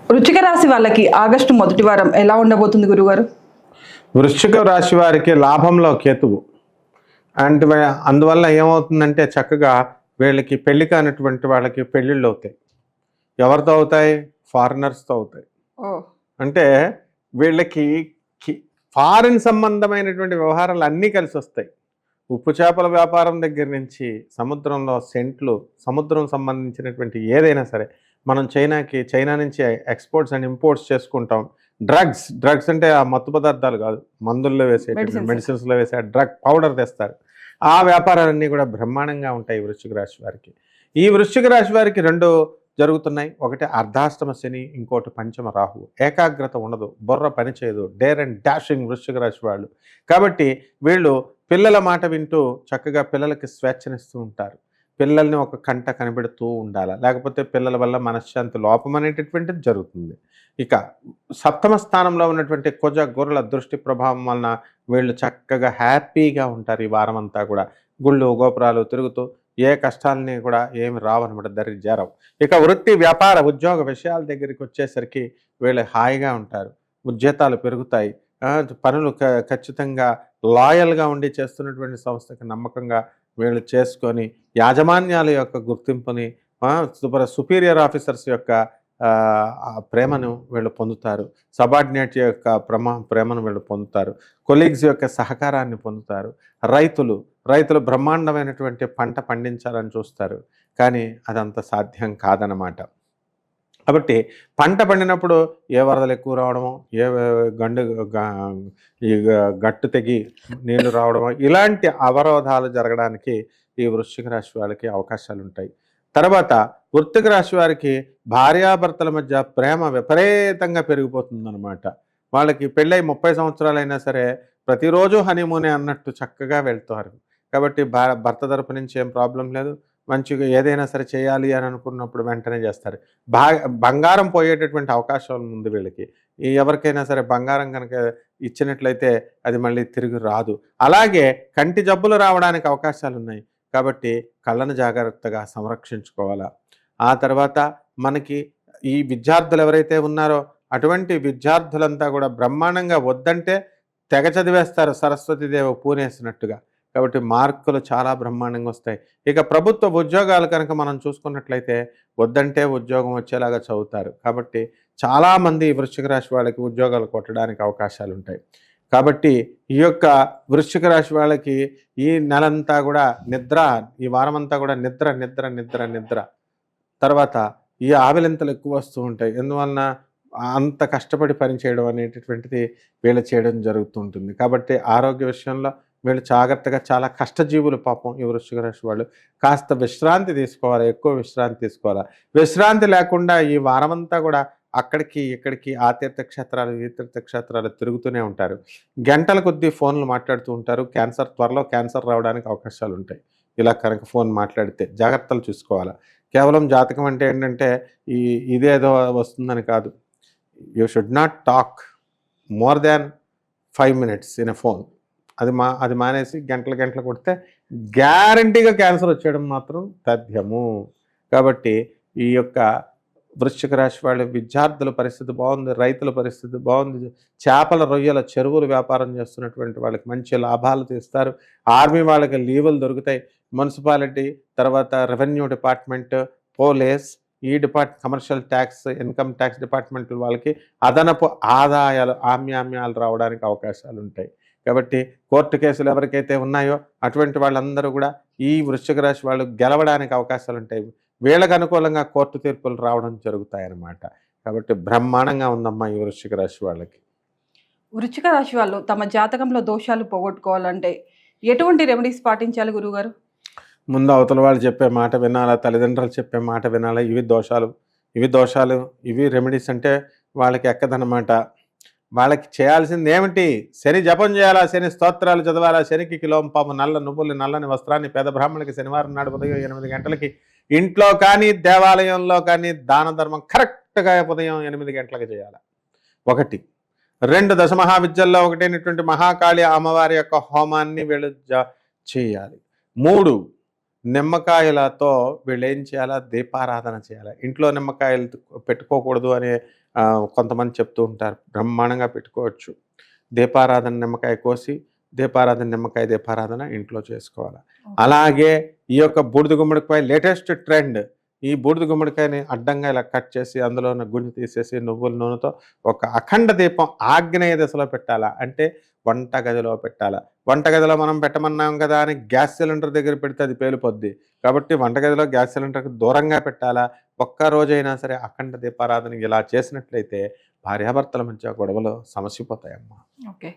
వృశ్చిక రాశి వాళ్ళకి ఆగస్టు మొదటి వారం ఎలా ఉండబోతుంది గురుగారు? వృశ్చిక రాశి వారికి లాభంలో కేతువు అంటే అందువల్ల ఏమవుతుందంటే చక్కగా వీళ్ళకి పెళ్లి కానటువంటి వాళ్ళకి పెళ్ళిళ్ళు అవుతాయి. ఎవరితో అవుతాయి? ఫారినర్స్తో అవుతాయి. ఓ అంటే వీళ్ళకి ఫారిన్ సంబంధమైనటువంటి వ్యవహారాలు అన్నీ కలిసి వస్తాయి. ఉప్పు చేపల వ్యాపారం దగ్గర నుంచి సముద్రంలో సెంట్లు, సముద్రం సంబంధించినటువంటి ఏదైనా సరే మనం చైనా నుంచి ఎక్స్పోర్ట్స్ అండ్ ఇంపోర్ట్స్ చేసుకుంటాం. డ్రగ్స్ అంటే ఆ మత్తు పదార్థాలు కాదు, మందుల్లో వేసేటువంటి మెడిసిన్స్లో వేసే డ్రగ్ పౌడర్ తెస్తారు. ఆ వ్యాపారాలన్నీ కూడా బ్రహ్మాండంగా ఉంటాయి వృశ్చిక రాశి వారికి. ఈ వృశ్చిక రాశి వారికి రెండు జరుగుతున్నాయి. ఒకటి అర్ధాష్టమ శని, ఇంకోటి పంచమ రాహువు. ఏకాగ్రత ఉండదు, బుర్ర పనిచేయదు, డేర్ అండ్ డాషింగ్ వృశ్చిక రాశి వాళ్ళు. కాబట్టి వీళ్ళు పిల్లల మాట వింటూ చక్కగా పిల్లలకి స్వేచ్ఛనిస్తూ ఉంటారు. పిల్లల్ని ఒక కంట కనిపెడుతూ ఉండాలి, లేకపోతే పిల్లల వల్ల మనశ్శాంతి లోపం అనేటటువంటిది జరుగుతుంది. ఇక సప్తమ స్థానంలో ఉన్నటువంటి కుజ గుర్రల దృష్టి ప్రభావం వలన వీళ్ళు చక్కగా హ్యాపీగా ఉంటారు. ఈ వారం అంతా కూడా గుళ్ళు గోపురాలు తిరుగుతూ ఏ కష్టాలని కూడా ఏమి రావన్నమాట, దరి చేరవు. ఇక వృత్తి వ్యాపార ఉద్యోగ విషయాల దగ్గరికి వచ్చేసరికి వీళ్ళు హాయిగా ఉంటారు, జీతాలు పెరుగుతాయి. పనులు ఖచ్చితంగా లాయల్గా ఉండి చేస్తున్నటువంటి సంస్థకి నమ్మకంగా వీళ్ళు చేసుకొని యాజమాన్యాల యొక్క గుర్తింపుని, సుపీరియర్ ఆఫీసర్స్ యొక్క ప్రేమను వీళ్ళు పొందుతారు. సబార్డినేట్ యొక్క ప్రేమను వీళ్ళు పొందుతారు. కొలీగ్స్ యొక్క సహకారాన్ని పొందుతారు. రైతులు బ్రహ్మాండమైనటువంటి పంట పండించాలని చూస్తారు, కానీ అదంత సాధ్యం కాదనమాట. కాబట్టి పంట పండినప్పుడు ఏ వరదలు ఎక్కువ రావడమో, ఏ ఈ గట్టు తెగి నీళ్లు రావడమో, ఇలాంటి అవరోధాలు జరగడానికి ఈ వృశ్చిక రాశి వాళ్ళకి అవకాశాలు ఉంటాయి. తర్వాత వృశ్చిక రాశి వారికి భార్యాభర్తల మధ్య ప్రేమ విపరీతంగా పెరిగిపోతుందన్నమాట. వాళ్ళకి పెళ్ళై 30 సంవత్సరాలైనా సరే ప్రతిరోజు హనీమూనే అన్నట్టు చక్కగా వెళ్తారు. కాబట్టి భర్త తరపు నుంచి ఏం ప్రాబ్లం లేదు. మంచిగా ఏదైనా సరే చేయాలి అని అనుకున్నప్పుడు వెంటనే చేస్తారు. బంగారం పోయేటటువంటి అవకాశం ఉంది వీళ్ళకి. ఎవరికైనా సరే బంగారం కనుక ఇచ్చినట్లయితే అది మళ్ళీ తిరిగి రాదు. అలాగే కంటి జబ్బులు రావడానికి అవకాశాలు ఉన్నాయి. కాబట్టి కళ్ళను జాగ్రత్తగా సంరక్షించుకోవాలా. ఆ తర్వాత మనకి ఈ విద్యార్థులు ఎవరైతే ఉన్నారో అటువంటి విద్యార్థులంతా కూడా బ్రహ్మాండంగా వద్దంటే తెగ చదివేస్తారు, సరస్వతీదేవి పూనేసినట్టుగా. కాబట్టి మార్కులు చాలా బ్రహ్మాండంగా వస్తాయి. ఇక ప్రభుత్వ ఉద్యోగాలు కనుక మనం చూసుకున్నట్లయితే వద్దంటే ఉద్యోగం వచ్చేలాగా చదువుతారు. కాబట్టి చాలామంది వృశ్చిక రాశి వాళ్ళకి ఉద్యోగాలు కొట్టడానికి అవకాశాలు ఉంటాయి. కాబట్టి ఈ యొక్క వృశ్చిక రాశి వాళ్ళకి ఈ నెలంతా కూడా ఈ వారం అంతా కూడా నిద్ర. తర్వాత ఈ ఆవిలింతలు ఎక్కువ వస్తూ ఉంటాయి. ఎందువలన అంత కష్టపడి పని చేయడం అనేటటువంటిది వీళ్ళు చేయడం జరుగుతూ ఉంటుంది. కాబట్టి ఆరోగ్య విషయంలో వీళ్ళు జాగ్రత్తగా, చాలా కష్టజీవులు పాపం ఈ వృశ్చిక రాశి వాళ్ళు. కాస్త విశ్రాంతి తీసుకోవాలి, ఎక్కువ విశ్రాంతి తీసుకోవాలి. విశ్రాంతి లేకుండా ఈ వారమంతా కూడా అక్కడికి ఇక్కడికి ఆ తీర్థక్షేత్రాలు ఈ తీర్థక్షేత్రాలు తిరుగుతూనే ఉంటారు. గంటల కొద్దీ ఫోన్లు మాట్లాడుతూ ఉంటారు. త్వరలో క్యాన్సర్ రావడానికి అవకాశాలు ఉంటాయి. ఇలా కనుక ఫోన్ మాట్లాడితే జాగ్రత్తలు చూసుకోవాలి. కేవలం జాతకం అంటే ఏంటంటే ఇదేదో వస్తుందని కాదు. You should not talk more than 5 minutes in a phone. అది మానేసి గంటలు కొడితే గ్యారంటీగా క్యాన్సర్ వచ్చేయడం మాత్రం తథ్యము. కాబట్టి ఈ యొక్క వృశ్చిక రాశి వాళ్ళ విద్యార్థుల పరిస్థితి బాగుంది, రైతుల పరిస్థితి బాగుంది. చేపల రొయ్యల చెరువులు వ్యాపారం చేస్తున్నటువంటి వాళ్ళకి మంచి లాభాలు తీస్తారు. ఆర్మీ వాళ్ళకి లీవులు దొరుకుతాయి. మున్సిపాలిటీ, తర్వాత రెవెన్యూ డిపార్ట్మెంట్, పోలీస్, ఈ commercial tax, income tax department వాళ్ళకి అదనపు ఆదాయాలు, ఆమ్యామ్యాలు రావడానికి అవకాశాలు ఉంటాయి. కాబట్టి కోర్టు కేసులు ఎవరికైతే ఉన్నాయో అటువంటి వాళ్ళందరూ కూడా ఈ వృశ్చిక రాశి వాళ్ళు గెలవడానికి అవకాశాలు ఉంటాయి. వీళ్ళకు అనుకూలంగా కోర్టు తీర్పులు రావడం జరుగుతాయన్నమాట. కాబట్టి బ్రహ్మాండంగా ఉందమ్మా ఈ వృశ్చిక రాశి వాళ్ళకి. వృశ్చిక రాశి వాళ్ళు తమ జాతకంలో దోషాలు పోగొట్టుకోవాలంటే ఎటువంటి రెమెడీస్ పాటించాలి గురుగారు? ముందు అవతల వాళ్ళు చెప్పే మాట వినాలా, తల్లిదండ్రులు చెప్పే మాట వినాలా. ఇవి దోషాలు, ఇవి రెమెడీస్ అంటే వాళ్ళకి ఎక్కదన్నమాట. వాళ్ళకి చేయాల్సింది ఏమిటి? శని జపం చేయాలా, శని స్తోత్రాలు చదవాలా, శనికి కిలోంపాము నల్ల నువ్వులు నల్లని వస్త్రాన్ని పేద బ్రాహ్మణులకి శనివారం నాడు ఉదయం 8 గంటలకి ఇంట్లో కానీ దేవాలయంలో కానీ దాన ధర్మం కరెక్ట్గా ఉదయం 8 గంటలకు చేయాలి. 1. 2 దశమహావిద్యల్లో ఒకటైనటువంటి మహాకాళి అమ్మవారి యొక్క హోమాన్ని వీళ్ళు చేయాలి. 3. నిమ్మకాయలతో వీళ్ళు ఏం చేయాలా? దీపారాధన చేయాలి. ఇంట్లో నిమ్మకాయలు పెట్టుకోకూడదు అనే కొంతమంది చెప్తూ ఉంటారు బ్రహ్మాండంగా పెట్టుకోవచ్చు. దీపారాధన నిమ్మకాయ కోసి దీపారాధన ఇంట్లో చేసుకోవాలి. అలాగే ఈ యొక్క బూడిద గుమ్మడికాయ లేటెస్ట్ ట్రెండ్. ఈ బూడిద గుమ్మడికాయని అడ్డంగా ఇలా కట్ చేసి అందులో ఉన్న గుంజి తీసేసి నువ్వుల నూనెతో ఒక అఖండ దీపం ఆగ్నేయ దిశలో పెట్టాలా, అంటే వంటగదిలో పెట్టాలా. వంటగదిలో మనం పెట్టమన్నాం కదా అని గ్యాస్ సిలిండర్ దగ్గర పెడితే అది పేలిపోద్ది. కాబట్టి వంటగదిలో గ్యాస్ సిలిండర్కి దూరంగా పెట్టాలా. ఒక్క రోజైనా సరే అఖండ దీపారాధన ఇలా చేసినట్లయితే భార్యాభర్తల మధ్య గొడవలు సమసిపోతాయమ్మా. ఓకే.